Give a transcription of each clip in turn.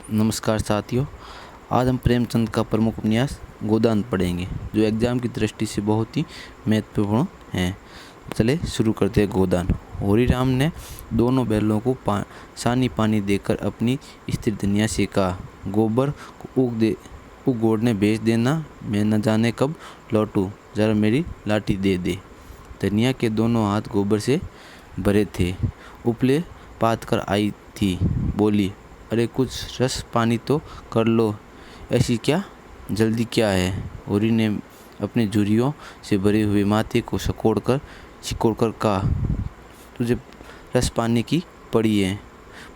नमस्कार साथियों। आज हम प्रेमचंद का प्रमुख उपन्यास गोदान पढ़ेंगे, जो एग्जाम की दृष्टि से बहुत ही महत्वपूर्ण है। चले शुरू करते हैं। गोदान। होरीराम ने दोनों बैलों को सानी पानी देकर अपनी स्त्री धनिया से कहा, गोबर को उग गोड़ने भेज देना, मैं न जाने कब लौटूं, जरा मेरी लाठी दे दे। धनिया के दोनों हाथ गोबर से भरे थे। उपले पात कर आई थी। बोली, अरे कुछ रस पानी तो कर लो, ऐसी क्या जल्दी क्या है। होरी ने अपनी झुर्रियों से भरे हुए माथे को सिकोड़ कर कहा, तुझे रस पानी की पड़ी है।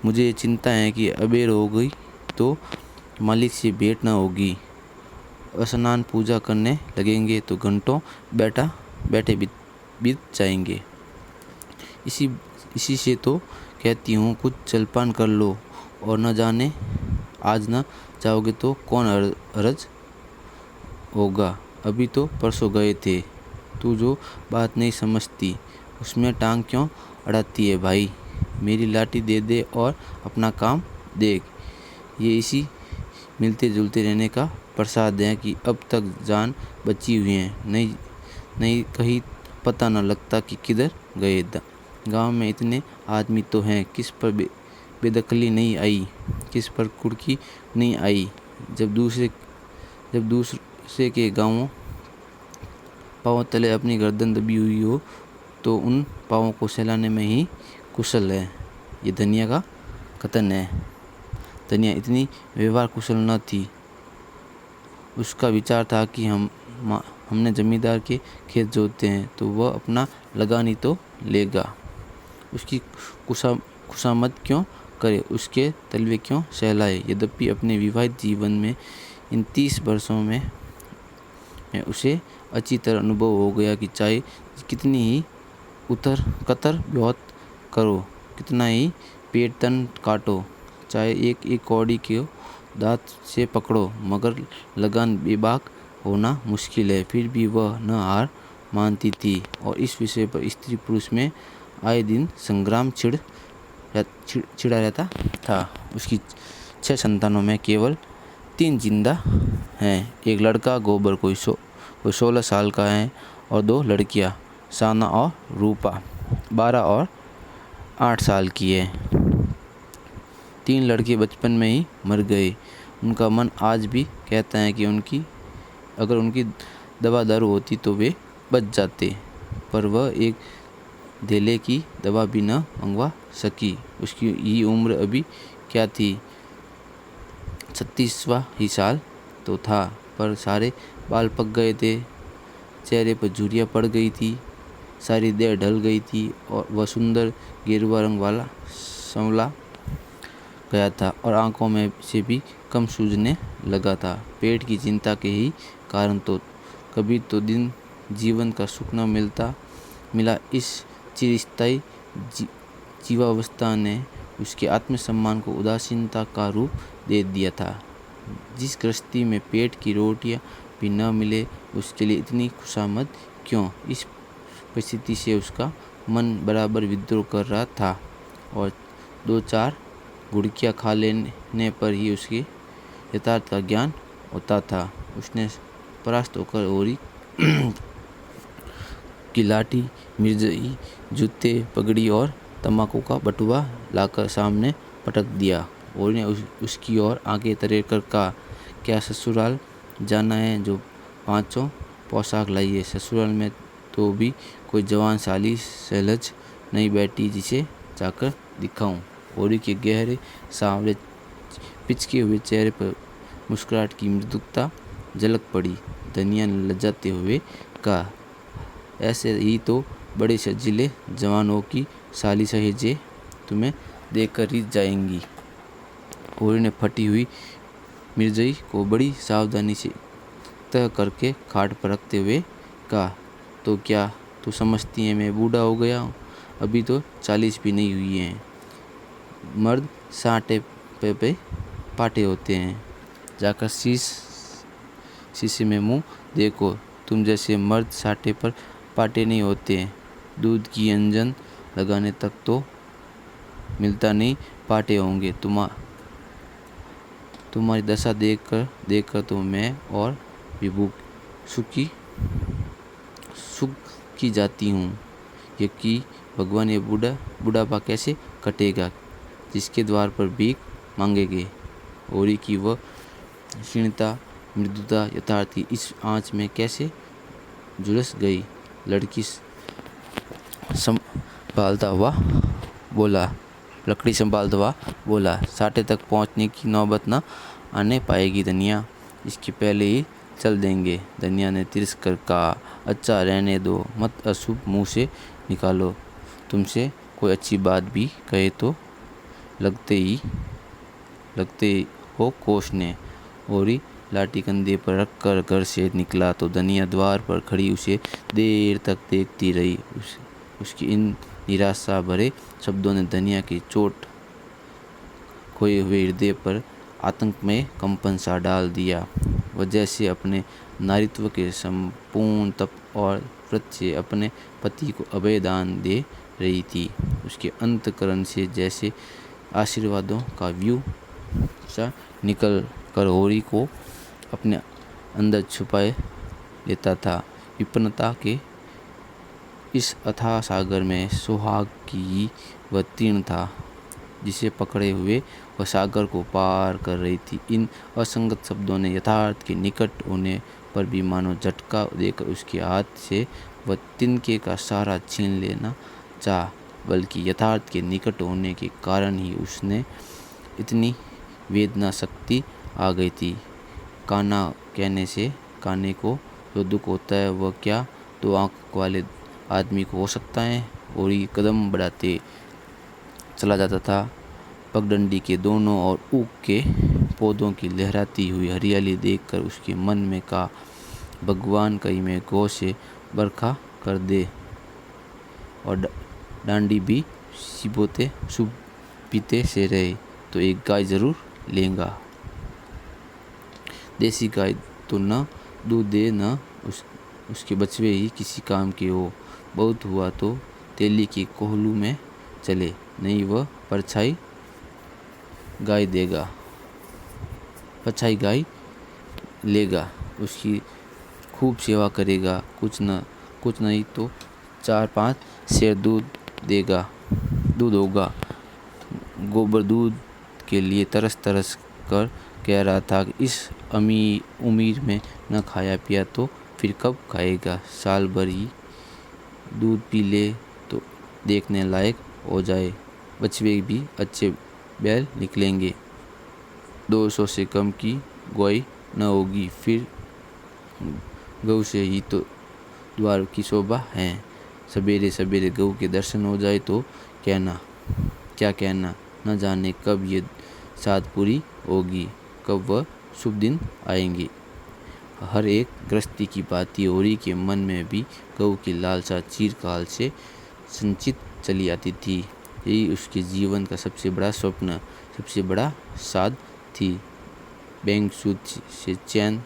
मुझे ये चिंता है कि अबेर हो गई तो मालिक से भेंट न होगी। स्नान पूजा करने लगेंगे तो घंटों बैठे बीत जाएंगे। इसी से तो कहती हूँ कुछ जलपान कर लो, और न जाने आज न जाओगे तो कौन हरज होगा। अभी तो परसों गए थे। तू जो बात नहीं समझती उसमें टांग क्यों अड़ाती है भाई। मेरी लाठी दे दे और अपना काम देख। ये इसी मिलते जुलते रहने का प्रसाद है कि अब तक जान बची हुई है। नहीं कहीं पता न लगता कि किधर गए। गांव में इतने आदमी तो हैं, किस पर बेदखली नहीं आई, किस पर कुर्की नहीं आई। जब दूसरे के गांवों पाँव तले अपनी गर्दन दबी हुई हो तो उन पाँवों को सहलाने में ही कुशल है। ये धनिया का कथन है। धनिया इतनी व्यवहार कुशल न थी। उसका विचार था कि हमने जमींदार के खेत जोते हैं तो वह अपना लगानी तो लेगा। उसकी खुशामद क्यों करे, उसके तलवे क्यों सहलाए। यद्यपि अपने विवाहित जीवन में इन 30 वर्षों में उसे अच्छी तरह अनुभव हो गया कि चाहे कितनी ही कतर बहुत करो, कितना ही पेट तन काटो, चाहे एक कौड़ी के दांत से पकड़ो, मगर लगान बेबाक होना मुश्किल है। फिर भी वह न हार मानती थी और इस विषय पर स्त्री पुरुष में आए दिन संग्राम छिड़ा रहता था। उसकी 6 संतानों में केवल 3 जिंदा हैं। एक लड़का गोबर कोई 16 साल का है और 2 लड़कियां साना और रूपा 12 और 8 साल की है। 3 लड़के बचपन में ही मर गए। उनका मन आज भी कहता है कि अगर उनकी दवा दारू होती तो वे बच जाते, पर वह एक धेले की दवा भी न मंगवा सकी। उसकी ये उम्र अभी क्या थी, 36वां ही साल तो था, पर सारे बाल पक गए थे, चेहरे पर झुर्रियाँ पड़ गई थी, सारी देह ढल गई थी और वह सुंदर गेरुआ रंग वाला संवला गया था और आंखों में से भी कम सूझने लगा था। पेट की चिंता के ही कारण तो कभी तो दिन जीवन का सुख न मिला। इस चिरस्थायी जीवावस्था ने उसके आत्मसम्मान को उदासीनता का रूप दे दिया था। जिस गृहस्थी में पेट की रोटियां भी न मिले उसके लिए इतनी खुशामद क्यों। इस परिस्थिति से उसका मन बराबर विद्रोह कर रहा था और 2-4 गुड़कियाँ खा लेने पर ही उसके यथार्थ का ज्ञान होता था। उसने परास्त होकर होरी की लाठी, मिर्जई, जूते, पगड़ी और तम्बाकू का बटुआ लाकर सामने पटक दिया। होरी ने उसकी ओर आगे तरेर कर कहा, क्या ससुराल जाना है जो 5 पोशाक लाई है। ससुराल में तो भी कोई जवान साली सहलज नहीं बैठी जिसे जाकर दिखाऊं। होरी के गहरे सांवरे पिचके हुए चेहरे पर मुस्कुराहट की मृदुता झलक पड़ी। धनिया ने लजाते हुए कहा, ऐसे ही तो बड़े सजीले जवानों की साली सहेजे तुम्हें देखकर ही जाएंगी। होरी ने फटी हुई मिर्जई को बड़ी सावधानी से तह करके खाट पर रखते हुए कहा, तो क्या तू समझती है मैं बूढ़ा हो गया हूँ। अभी तो 40 भी नहीं हुई हैं। मर्द 60 पे पाटे होते हैं। जाकर शीशे में मुंह देखो। तुम जैसे मर्द 60 पर पाटे नहीं होते। दूध की अंजन लगाने तक तो मिलता नहीं पाटे होंगे। तुम्हारी दशा देखकर तो मैं और भी सुख की जाती हूँ। ये कि भगवान ये बुढ़ापा कैसे कटेगा, जिसके द्वार पर भीख मांगेंगे। होरी की वह क्षीणता, मृदुता यथार्थ की इस आँच में कैसे झुलस गई। लकड़ी संभालता हुआ बोला, साटे तक पहुँचने की नौबत न आने पाएगी धनिया, इसके पहले ही चल देंगे। धनिया ने तिरस्कार कहा, अच्छा रहने दो, मत अशुभ मुँह से निकालो। तुमसे कोई अच्छी बात भी कहे तो लगते हो कोसने। होरी लाठी कंधे पर रखकर घर से निकला तो धनिया द्वार पर खड़ी उसे देर तक देखती रही। उसकी इन निराशा भरे शब्दों ने धनिया की चोट खोए हुए हृदय पर आतंकमय कंपन सा डाल दिया। वह जैसे अपने नारीत्व के संपूर्ण तप और व्रत से अपने पति को अभय दान दे रही थी। उसके अंतःकरण से जैसे आशीर्वादों का व्यू सा निकल कर होरी को अपने अंदर छुपाए लेता था। विपन्नता के इस अथाह सागर में सुहाग की वह तीर्ण था, जिसे पकड़े हुए वह सागर को पार कर रही थी। इन असंगत शब्दों ने यथार्थ के निकट होने पर भी मानो झटका देकर उसके हाथ से वह तिनके का सहारा छीन लेना चाहा, बल्कि यथार्थ के निकट होने के कारण ही उसने इतनी वेदना शक्ति आ गई थी। काना कहने से काने को जो दुख होता है वह क्या दो आँख वाले आदमी को हो सकता है। और ये कदम बढ़ाते चला जाता था। पगडंडी के दोनों ओर ऊख के पौधों की लहराती हुई हरियाली देखकर उसके मन में कहा, भगवान कहीं में गौ से बरखा कर दे और डांडी भी पीते से रहे तो एक गाय जरूर लेगा। देसी गाय तो न दूध दे न उसके बछड़े ही किसी काम के हो। बहुत हुआ तो तेली के कोहलू में चले, नहीं वह परछाई गाय लेगा। उसकी खूब सेवा करेगा, कुछ नहीं तो 4-5 सेर दूध होगा। गोबर दूध के लिए तरस कर कह रहा था कि इस उम्र में न खाया पिया तो फिर कब खाएगा। साल भर ही दूध पी ले तो देखने लायक हो जाए, बछड़े भी अच्छे बैल निकलेंगे। 200 से कम की गोई न होगी, फिर गऊ से ही तो द्वार की शोभा है। सवेरे सवेरे गऊ के दर्शन हो जाए तो क्या कहना, न जाने कब ये साध पूरी होगी, कब वह शुभ दिन आएंगे। हर एक गृहस्थी की बाती होरी के मन में भी गऊ की लालसा चिरकाल से संचित चली आती थी। यही उसके जीवन का सबसे बड़ा स्वप्न, सबसे बड़ा साध थी। बैंक सूद से चैन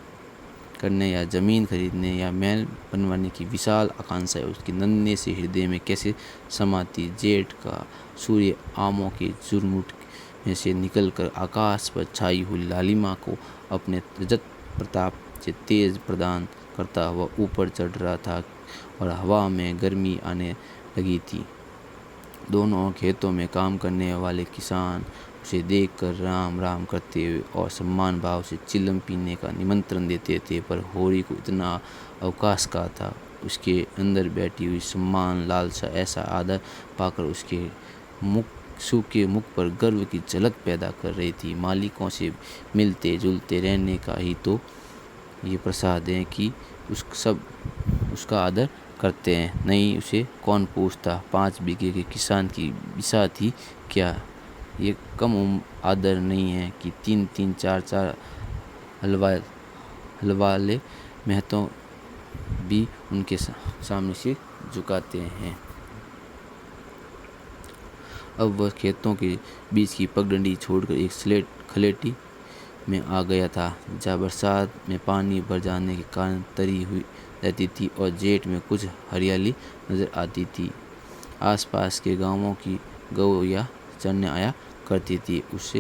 करने या ज़मीन खरीदने या महल बनवाने की विशाल आकांक्षाएं उसके नन्हे से हृदय में कैसे समाती। जेठ का सूर्य आमों के झुरमुट में से निकलकर आकाश पर छाई हुई लालिमा को अपने रजत प्रताप से तेज प्रदान करता हुआ ऊपर चढ़ रहा था और हवा में गर्मी आने लगी थी। दोनों खेतों में काम करने वाले किसान उसे देखकर राम राम करते हुए और सम्मान भाव से चिलम पीने का निमंत्रण देते थे, पर होरी को इतना अवकाश का था। उसके अंदर बैठी हुई सम्मान लालसा ऐसा आदर पाकर उसके सूखे मुख पर गर्व की झलक पैदा कर रही थी। मालिकों से मिलते जुलते रहने का ही तो ये प्रसाद है कि उसका आदर करते हैं, नहीं उसे कौन पूछता। 5 बीघे के किसान की बिसात ही क्या, ये कम आदर नहीं है कि 3-3 4-4 हलवाले महतों भी उनके सामने से झुकाते हैं। अब वह खेतों के बीच की पगडंडी छोड़कर एक खलेटी में आ गया था, जहाँ बरसात में पानी भर जाने के कारण तरी हुई रहती थी और जेठ में कुछ हरियाली नजर आती थी। आसपास के गांवों की गऊ या चरने आया करती थी। उस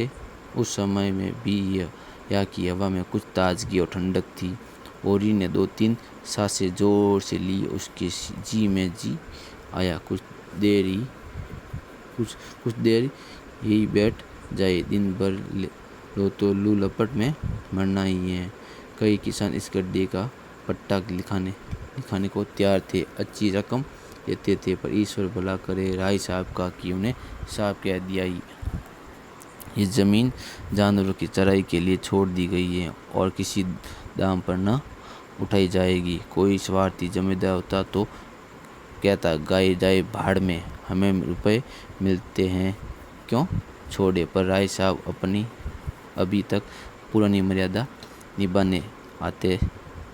समय में भी यह यहाँ की हवा में कुछ ताजगी और ठंडक थी। ओरी ने 2-3 सांसें जोर से ली। उसके जी में जी आया। कुछ देर यही बैठ जाए, दिन भर लो तो लू लपट में मरना ही है। कई किसान इस गड्ढे का पट्टा लिखाने को तैयार थे, अच्छी रकम देते थे, पर ईश्वर भला करे राय साहब का कि उन्हें साफ कह दिया ये ज़मीन जानवरों की चराई के लिए छोड़ दी गई है और किसी दाम पर न उठाई जाएगी। कोई स्वार्थी जमींदार होता तो कहता गाय जाए भाड़ में, हमें रुपए मिलते हैं क्यों छोड़े। पर राय साहब अपनी अभी तक पुरानी मर्यादा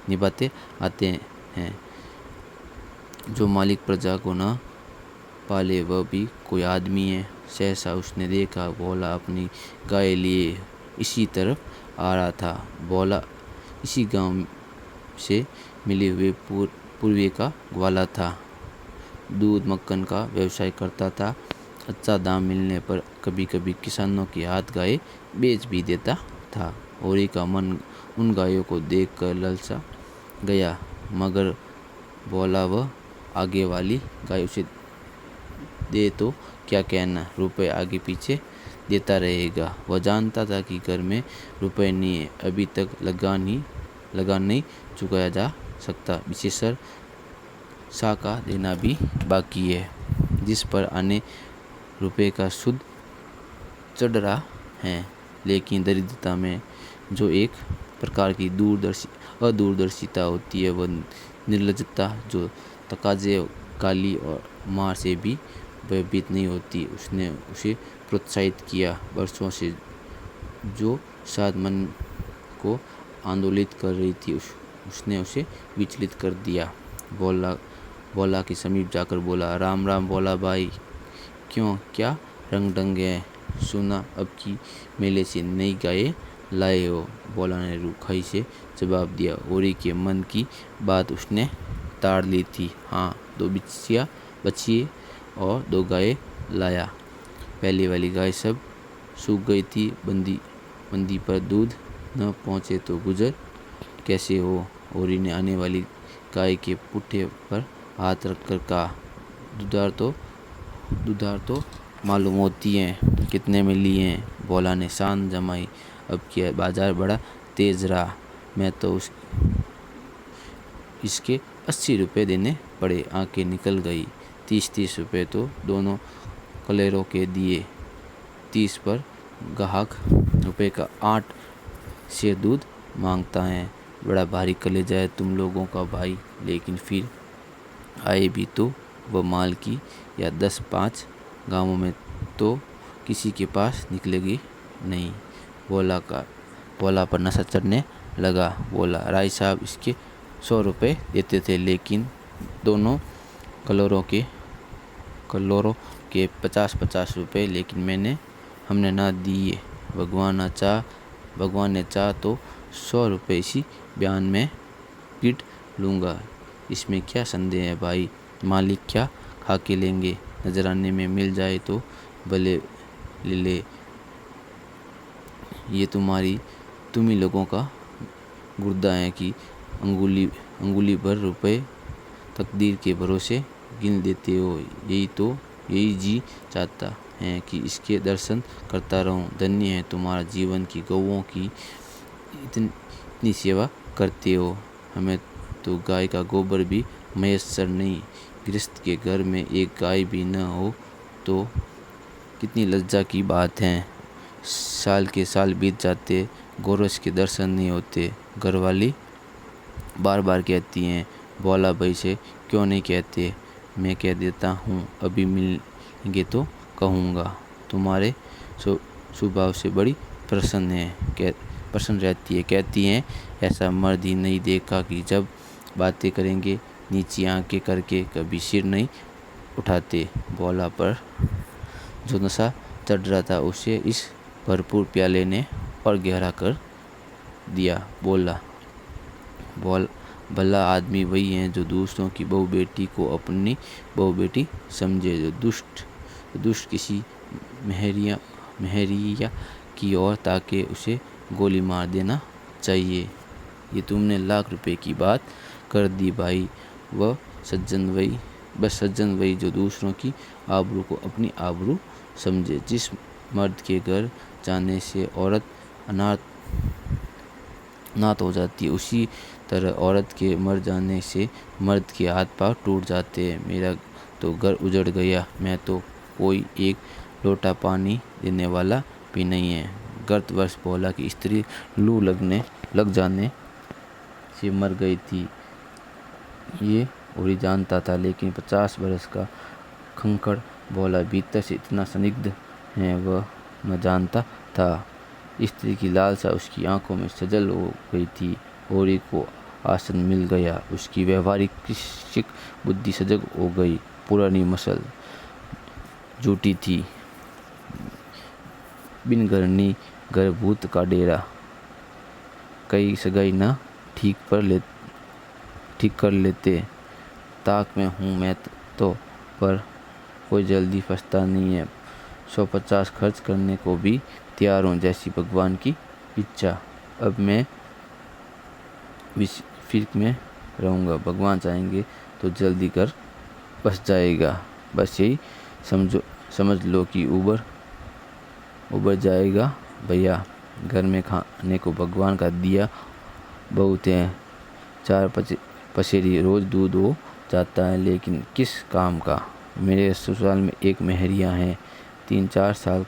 निभाते आते हैं। जो मालिक प्रजा को न पाले वह भी कोई आदमी है। सहसा उसने देखा भोला अपनी गाय लिए इसी तरफ आ रहा था। भोला इसी गांव से मिले हुए पूर्वी का ग्वाला था। दूध मक्खन का व्यवसाय करता था। अच्छा दाम मिलने पर कभी कभी किसानों के हाथ गाय बेच भी देता था। होरी का मन उन गायों को देखकर ललचा गया, मगर बोला वह आगे वाली गाय उसे दे तो क्या कहना, रुपए आगे पीछे देता रहेगा। वह जानता था कि घर में रुपए नहीं है, अभी तक लगान नहीं चुकाया जा सकता। विशेषकर सा का देना भी बाकी है, जिस पर आने रुपए का सूद चढ़ रहा है। लेकिन दरिद्रता में जो एक प्रकार की अदूरदर्शिता होती है, वह निर्लजता जो तकाजे गाली और मार से भी भयभीत नहीं होती, उसने उसे प्रोत्साहित किया। वर्षों से जो साध मन को आंदोलित कर रही थी, उसने उसे विचलित कर दिया। बोला के समीप जाकर बोला, राम राम भोला भाई, क्यों क्या रंग ढंग है, सुना अब की मेले से नई गाय लाए हो। भोला ने रूखाई से जवाब दिया। होरी के मन की बात उसने ताड़ ली थी। हाँ, 2 बच्चियाँ और 2 गाय लाया। पहली वाली गाय सब सूख गई थी। बंदी पर दूध न पहुँचे तो गुजर कैसे हो। होरी ने आने वाली गाय के पुट्ठे पर हाथ रखकर कहा, दुधार तो मालूम होती हैं, कितने में लिए हैं। भोला ने शान जमाई। अब क्या बाजार बड़ा तेज रहा, मैं तो इसके 80 रुपये देने पड़े। आंखें निकल गई। 30 रुपये तो दोनों कलेरों के दिए। 30 पर ग्राहक रुपये का 8 शेर दूध मांगता है। बड़ा भारी कलेजा है तुम लोगों का भाई। लेकिन फिर आए भी तो वह माल की या 10-5 गांवों में तो किसी के पास निकलेगी नहीं। भोला पर नशा चढ़ने लगा। बोला, राय साहब इसके 100 रुपये देते थे, लेकिन दोनों कलोरों के 50-50 रुपये, लेकिन हमने ना दिए। भगवान ने चाह तो 100 रुपये इसी बयान में पीट लूँगा। इसमें क्या संदेह है भाई, मालिक क्या खा के लेंगे, नजराने में मिल जाए तो भले ले। ये तुम ही लोगों का गुर्दा है कि अंगुली भर रुपए तकदीर के भरोसे गिन देते हो। यही जी चाहता है कि इसके दर्शन करता रहूं। धन्य है तुम्हारा जीवन की गौओं की इतनी सेवा करते हो। हमें तो गाय का गोबर भी मयस्सर नहीं। गृहस्थ के घर में एक गाय भी न हो तो कितनी लज्जा की बात है। साल के साल बीत जाते, गोरस के दर्शन नहीं होते। घरवाली बार बार कहती हैं, भोला भाई से क्यों नहीं कहते। मैं कह देता हूँ, अभी मिलेंगे तो कहूँगा। तुम्हारे स्वभाव से बड़ी प्रसन्न रहती है। कहती हैं, ऐसा मर्द ही नहीं देखा कि जब बातें करेंगे नीची आंखें करके कभी सिर नहीं उठाते। भोला पर जो नशा चढ़ रहा था उसे इस भरपूर प्याले ने और गहरा कर दिया। भला आदमी वही है जो दूसरों की बहू बेटी को अपनी बहू बेटी समझे। जो दुष्ट किसी मेहरिया की ओर ताके उसे गोली मार देना चाहिए। ये तुमने लाख रुपए की बात कर दी भाई। बस सज्जन वही जो दूसरों की आबरू को अपनी आबरू समझे। जिस मर्द के घर जाने से औरत अनाथ हो जाती है, उसी तरह औरत के मर जाने से मर्द के हाथ पांव टूट जाते हैं। मेरा तो घर उजड़ गया, मैं तो कोई एक लोटा पानी देने वाला भी नहीं है। गत वर्ष भोला की स्त्री लू लग जाने से मर गई थी, ये ओरी जानता था, लेकिन 50 बरस का खंखड़ भोला भीतर से इतना संदिग्ध है वह न जानता था। स्त्री की लालसा उसकी आंखों में सजल हो गई थी। ओरी को आसन मिल गया, उसकी व्यवहारिक कृषिक बुद्धि सजग हो गई। पुरानी मसल जुटी थी, बिन घरनी घर भूत का डेरा। कई सगाई न ठीक कर लेते। ताक में हूँ मैं तो, पर कोई जल्दी फंसता नहीं है। 150 खर्च करने को भी तैयार हूँ, जैसी भगवान की इच्छा। अब मैं फिक्र में रहूँगा, भगवान चाहेंगे तो जल्दी कर बस जाएगा। बस यही समझ लो कि उबर जाएगा भैया। घर में खाने को भगवान का दिया बहुत है। 4 पसेरी रोज दूध हो जाता है, लेकिन किस काम का। मेरे ससुराल में एक मेहरिया है, 3-4 साल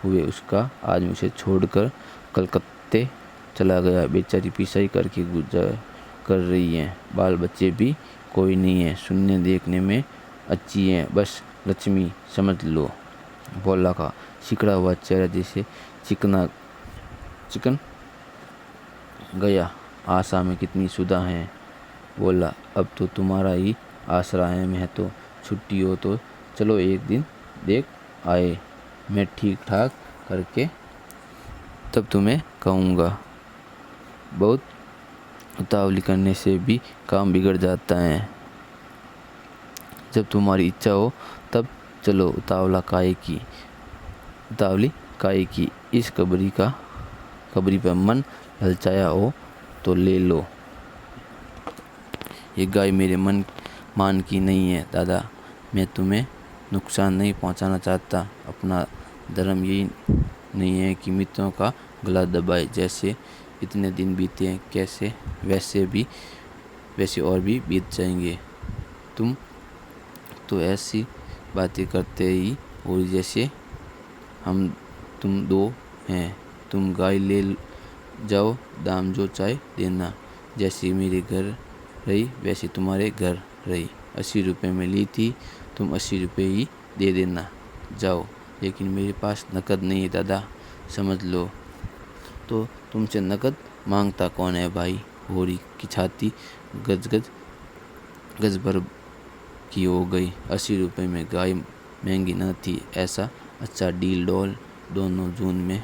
हुए उसका आज मुझे छोड़कर कलकत्ते चला गया। बेचारी पिसाई करके गुजर कर रही है, बाल बच्चे भी कोई नहीं है। सुनने देखने में अच्छी है, बस लक्ष्मी समझ लो। भोला का सिकड़ा हुआ चेहरा जैसे चिकन गया। आशा में कितनी सुधा है। बोला, अब तो तुम्हारा ही आसरा है। मैं तो छुट्टी हो तो चलो एक दिन देख आए। मैं ठीक ठाक करके तब तुम्हें कहूँगा। बहुत उतावली करने से भी काम बिगड़ जाता है। जब तुम्हारी इच्छा हो तब चलो, उतावली काहे की। इस कबरी पर मन ललचाया हो तो ले लो। ये गाय मेरे मान की नहीं है दादा। मैं तुम्हें नुकसान नहीं पहुंचाना चाहता। अपना धर्म यही नहीं है कि मित्रों का गला दबाए। जैसे इतने दिन बीते हैं, कैसे वैसे और भी बीत जाएंगे। तुम तो ऐसी बातें करते ही और जैसे तुम दो हैं। तुम गाय ले जाओ, दाम जो चाहे देना। जैसे मेरे घर रही वैसे तुम्हारे घर रही। 80 रुपये में ली थी, तुम 80 रुपये ही दे देना। जाओ। लेकिन मेरे पास नकद नहीं है दादा, समझ लो। तो तुमसे नकद मांगता कौन है भाई। होरी की छाती गज भर की हो गई। 80 रुपये में गाय महंगी न थी, ऐसा अच्छा डील डॉल। दोनों जून में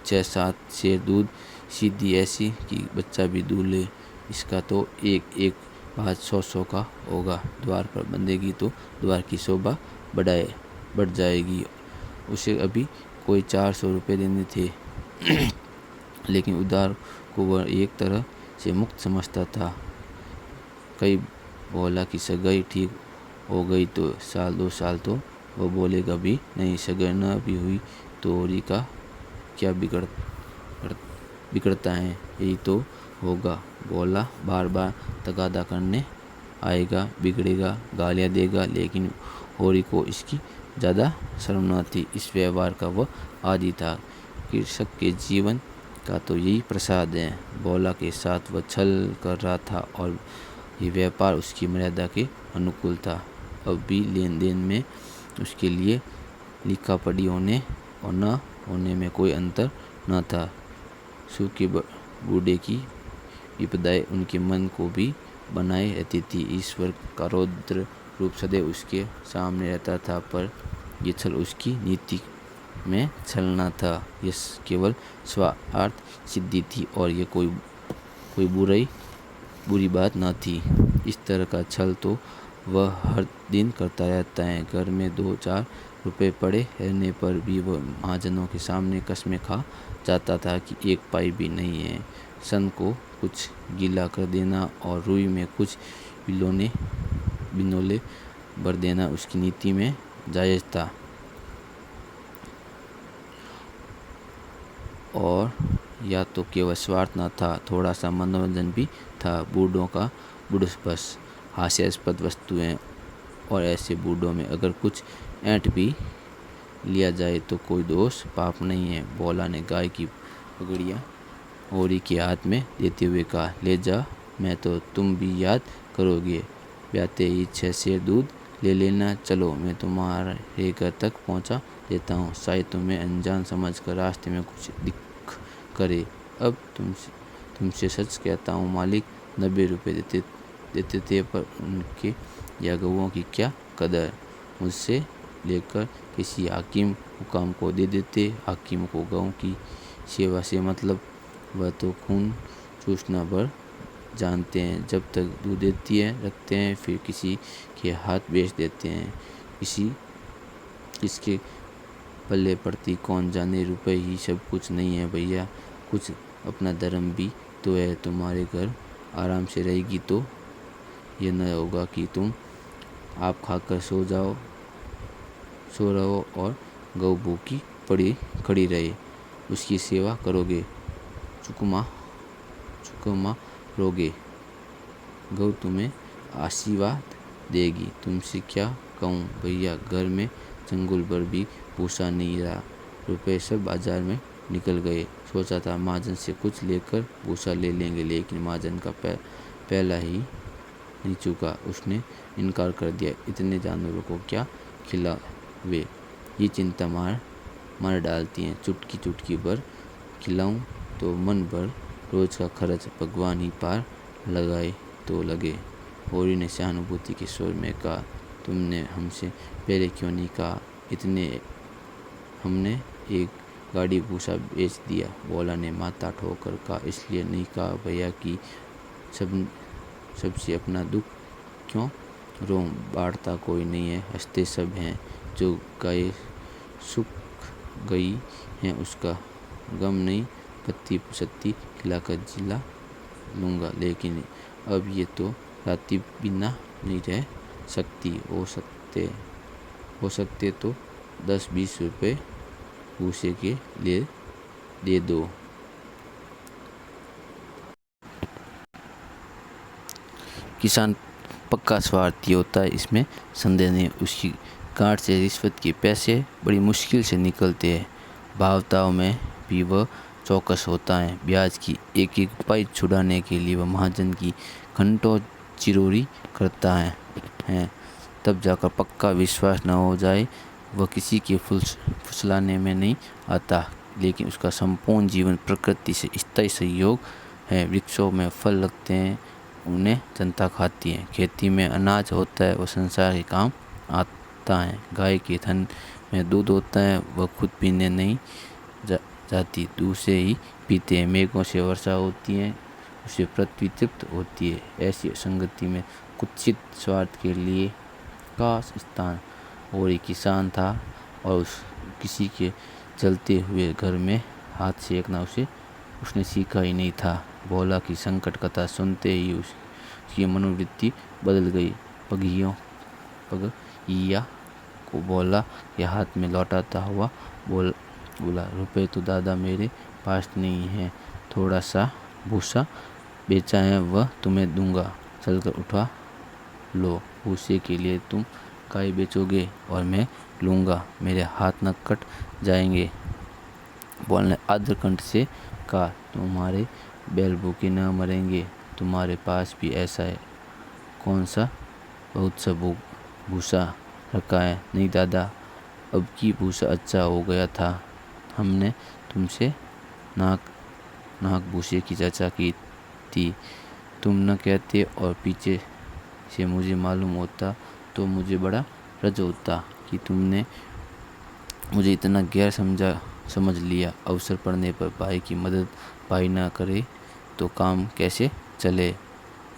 6-7 शेर दूध, सीधी ऐसी कि बच्चा भी दूध ले। इसका तो एक बात 100 का होगा। द्वार पर बंधेगी तो द्वार की शोभा बढ़ जाएगी। उसे अभी कोई 400 रुपये देने थे। लेकिन उधार को वह एक तरह से मुक्त समझता था। कई बोला कि सगाई ठीक हो गई तो 1-2 साल तो वह बोलेगा भी नहीं। सगाई न भी हुई तो होरी का क्या बिगड़ता है, यही तो होगा। बोला बार बार तगादा करने आएगा, बिगड़ेगा, गालियाँ देगा। लेकिन होरी को इसकी ज़्यादा शर्म न थी। इस व्यवहार का वह आदी था। कृषक के जीवन का तो यही प्रसाद है। बोला के साथ वह छल कर रहा था और ये व्यापार उसकी मर्यादा के अनुकूल था। अब भी लेन देन में उसके लिए लिखा पढ़ी होने और न होने में कोई अंतर न था। सूखे बूढ़े की विपदाएं उनके मन को भी बनाए रहती थी। ईश्वर का रौद्र रूप सदैव उसके सामने रहता था, पर ये छल उसकी नीति में छलना था। यह केवल स्वार्थ सिद्धि थी और ये कोई बुरी बात न थी। इस तरह का छल तो वह हर दिन करता रहता है। घर में 2-4 रुपए पड़े रहने पर भी वह महाजनों के सामने कसमें खा जाता था कि एक पाई भी नहीं है। सन को कुछ गीला कर देना और रुई में कुछ बिनोले भर देना उसकी नीति में जायज़ था। और या तो केवल स्वार्थ न था, थोड़ा सा मनोरंजन भी था। बूढ़ों का बुढ़स हास्यास्पद वस्तुएं, और ऐसे बूढ़ों में अगर कुछ ऐंठ भी लिया जाए तो कोई दोष पाप नहीं है। भोला ने गाय की पगड़ियाँ होरी के हाथ में देते हुए कहा, ले जा, मैं तो तुम भी याद करोगे। ब्याते ही 6 सेर दूध ले लेना। चलो, मैं तुम्हारे घर तक पहुंचा देता हूँ। शायद तुम्हें अनजान समझकर रास्ते में कुछ दिक्ख करे। अब तुमसे सच कहता हूँ, मालिक 90 रुपये देते थे, पर उनके या गऊओं की क्या कदर। मुझसे लेकर किसी हाकिम हुकाम को दे देते। हाकिम को गऊ की सेवा से मतलब, वह तो खून चूसना भर जानते हैं। जब तक दूध देती है रखते हैं, फिर किसी के हाथ बेच देते हैं। किसके पल्ले पड़ती कौन जाने। रुपए ही सब कुछ नहीं है भैया, कुछ अपना धर्म भी तो है। तुम्हारे घर आराम से रहेगी तो ये न होगा कि तुम आप खाकर सो रहो और गऊ भूखी खड़ी रहे। उसकी सेवा करोगे, चुकमा रोगे, गऊ तुम्हें आशीर्वाद देगी। तुमसे क्या कहूँ भैया, घर में चंगुल भर भी भूसा नहीं रहा। रुपए सब बाजार में निकल गए। सोचा था महाजन से कुछ लेकर भूसा ले लेंगे, लेकिन महाजन का पहला ही नहीं चुका। उसने इनकार कर दिया। इतने जानवरों को क्या खिलावे, ये चिंता मार डालती हैं। चुटकी भर खिलाऊं तो मन भर रोज का खर्च भगवान ही पार लगाए तो लगे। होरी ने सहानुभूति के स्वर में कहा, तुमने हमसे पहले क्यों नहीं कहा। हमने एक गाड़ी भूसा बेच दिया। भोला ने माथा ठोकर कहा, इसलिए नहीं कहा भैया कि सबसे अपना दुख क्यों रोऊं। बांटता कोई नहीं है, हंसते सब हैं। जो गाय सूख गई हैं उसका गम नहीं, पत्ती सत्ती खिलाकर जिला लूँगा। लेकिन अब ये तो राती बिना नहीं रह सकती। हो सकते तो 10-20 रुपये भूसे के लिए दे दो। किसान पक्का स्वार्थी होता है, इसमें संदेह नहीं। उसकी गांठ से रिश्वत के पैसे बड़ी मुश्किल से निकलते हैं। भावताओं में भी वह चौकस होता है। ब्याज की एक पाई छुड़ाने के लिए वह महाजन की घंटों चिरोरी करता है। तब जाकर पक्का विश्वास न हो जाए। वह किसी के फुसलाने में नहीं आता, लेकिन उसका संपूर्ण जीवन प्रकृति से स्थायी सहयोग है। वृक्षों में फल लगते हैं, उन्हें जनता खाती है। खेती में अनाज होता है, वह संसार के काम आता है। गाय के थन में दूध होता है, वह खुद पीने नहीं जाती, दूसरे ही पीते हैं। मेघों से वर्षा होती है, उससे पृथ्वी तृप्त होती है। ऐसी संगति में कुत्सित स्वार्थ के लिए का स्थान। और एक किसान था और किसी के चलते हुए घर में हाथ सेकना उसने सीखा ही नहीं था। भोला की संकट कथा सुनते ही उसकी मनोवृत्ति बदल गई। पगहिया को भोला के हाथ में लौटाता हुआ बोला, रुपए तो दादा मेरे पास नहीं है, थोड़ा सा भूसा बेचा है, वह तुम्हें दूंगा, चलकर उठा लो। भूसे के लिए तुम गाय बेचोगे और मैं लूँगा, मेरे हाथ न कट जाएंगे। भोला ने आदर कंठ से कहा, तुम्हारे बैल भूखे न मरेंगे। तुम्हारे पास भी ऐसा है कौन सा बहुत सा भूसा रखा है। नहीं दादा, अब की भूसा अच्छा हो गया था। हमने तुमसे नाक भूसे की चर्चा की थी, तुम न कहते और पीछे से मुझे मालूम होता तो मुझे बड़ा रज होता कि तुमने मुझे इतना गैर समझ लिया। अवसर पड़ने पर भाई की मदद भाई ना करे तो काम कैसे चले।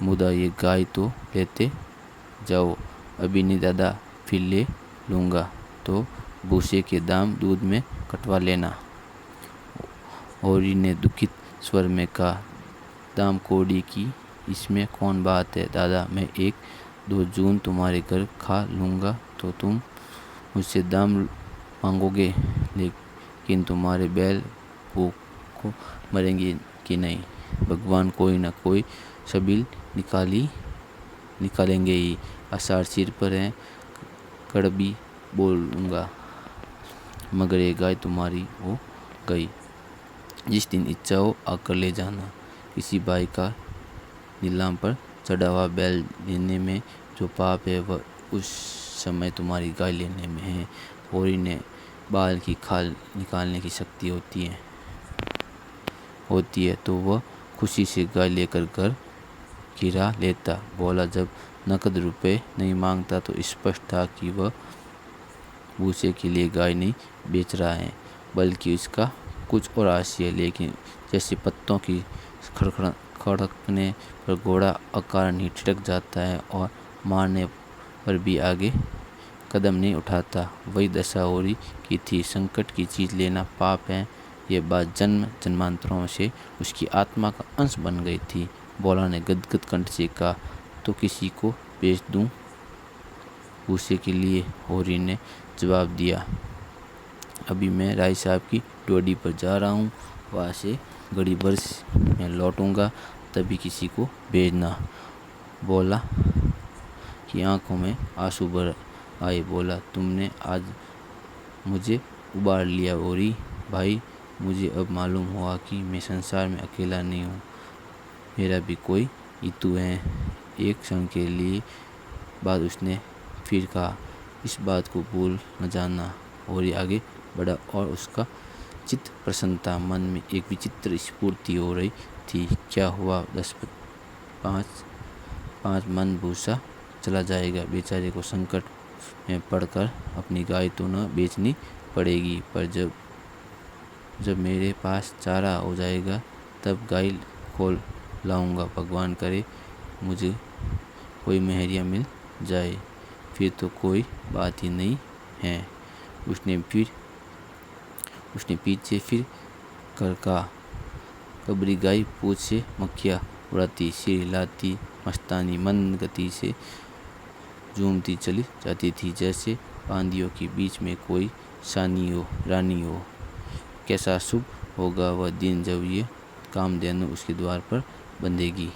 मुदा ये गाय तो लेते जाओ। अभी नहीं दादा, फिर ले लूँगा तो भूसे के दाम दूध में कटवा लेना। होरी ने दुखित स्वर में कहा, दाम कौड़ी की इसमें कौन बात है दादा, मैं 1-2 जून तुम्हारे घर खा लूँगा तो तुम मुझसे दाम मांगोगे, लेकिन तुम्हारे बैल भूख को मरेंगे कि नहीं? भगवान कोई ना कोई सबील निकालेंगे ही। आषाढ़ सिर पर है, कड़बी बोलूँगा, मगर ये गाय तुम्हारी हो गई। जिस दिन इच्छा हो आकर ले जाना। किसी भाई का नीलाम पर चढ़ा हुआ बैल लेने में जो पाप है वह उस समय तुम्हारी गाय लेने में है। होरी ने बाल की खाल निकालने की शक्ति होती है तो वह खुशी से गाय लेकर घर गिरा लेता। बोला, जब नकद रुपए नहीं मांगता तो स्पष्ट था कि वह भूसे के लिए गाय नहीं बेच रहा है, बल्कि उसका कुछ और आशय है। लेकिन जैसे पत्तों की खड़कने पर घोड़ा अकारण ही ठिठक जाता है और मारने पर भी आगे कदम नहीं उठाता, वही दशा होरी की थी। संकट की चीज़ लेना पाप है, ये बात जन्म जन्मांतरों से उसकी आत्मा का अंश बन गई थी। बोला ने गदगद कंठ से कहा, तो किसी को बेच दूं भूसे के लिए? होरी ने जवाब दिया, अभी मैं राय साहब की डोडी पर जा रहा हूँ, वहाँ से घड़ी भर में लौटूंगा, तभी किसी को भेजना। बोला कि आंखों में आंसू भर आए। बोला, तुमने आज मुझे उबार लिया होरी भाई। मुझे अब मालूम हुआ कि मैं संसार में अकेला नहीं हूँ, मेरा भी कोई हितू है। एक क्षण के लिए बाद उसने फिर कहा, इस बात को भूल न जाना। होरी आगे बढ़ा और उसका चित्त प्रसन्न था। मन में एक विचित्र स्फूर्ति हो रही थी। क्या हुआ, 10-5 मन भूसा चला जाएगा, बेचारे को संकट में पड़कर अपनी गाय तो न बेचनी पड़ेगी, पर जब मेरे पास चारा हो जाएगा तब गाय खोल लाऊंगा। भगवान करे मुझे कोई मेहरिया मिल जाए, फिर तो कोई बात ही नहीं है। उसने पीछे फिर कर कहा, कबरी गाय पूछ से मक्खियाँ उड़ाती, सिर हिलाती, मस्तानी मंद गति से झूमती चली जाती थी, जैसे बांदियों के बीच में कोई रानी हो। कैसा शुभ होगा वह दिन जब ये कामधेनु उसके द्वार पर बंधेगी।